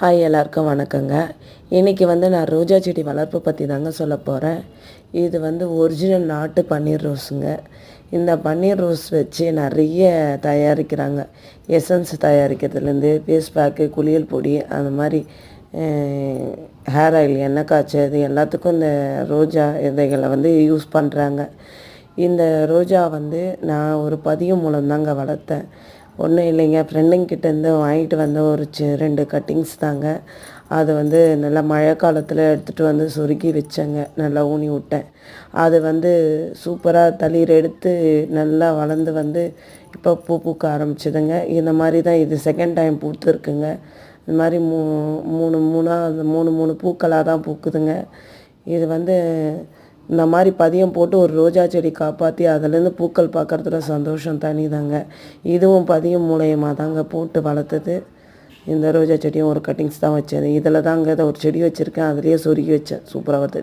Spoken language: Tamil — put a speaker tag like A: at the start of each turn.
A: ஹாய், எல்லாருக்கும் வணக்கங்க. இன்றைக்கி நான் ரோஜா செடி வளர்ப்பு பற்றி தாங்க சொல்ல போகிறேன். இது ஒரிஜினல் நாட்டு பன்னீர் ரோஸுங்க. இந்த பன்னீர் ரோஸ் வச்சு நிறைய தயாரிக்கிறாங்க. எசன்ஸ் தயாரிக்கிறதுலேருந்து ஃபேஸ் பேக்கு, குளியல் பொடி, அந்த மாதிரி ஹேர் ஆயில், எண்ணெய் காய்ச்சது எல்லாத்துக்கும் இந்த ரோஜா விதைகளை யூஸ் பண்ணுறாங்க. இந்த ரோஜா நான் ஒரு பதியம் மூலம் தாங்க வளர்த்தேன். ஒன்றும் இல்லைங்க, ஃப்ரெண்டுங்கிட்டேருந்து வாங்கிட்டு வந்த ஒரு 2 கட்டிங்ஸ் தாங்க. அது நல்லா மழை காலத்தில் எடுத்துகிட்டு சொருகி வச்சேங்க. நல்லா ஊனி விட்டேன். அது சூப்பராக தளிர் எடுத்து நல்லா வளர்ந்து இப்போ பூ பூக்க ஆரம்பிச்சிதுங்க. இந்த மாதிரி தான் இது செகண்ட் டைம் பூத்துருக்குங்க. இந்த மாதிரி மூணு பூக்களாக தான் பூக்குதுங்க. இது இந்த மாதிரி பதியம் போட்டு ஒரு ரோஜா செடி காப்பாற்றி அதுலேருந்து பூக்கள் பார்க்குறதுல சந்தோஷம் தனி தாங்க. இதுவும் பதியம் மூலயமா தாங்க போட்டு வளர்த்தது. இந்த ரோஜா செடியும் ஒரு கட்டிங்ஸ் தான் வச்சது. இதில் தாங்க ஒரு செடி வச்சுருக்கேன், அதுலேயே சொருகி வச்சேன். சூப்பராக வருது.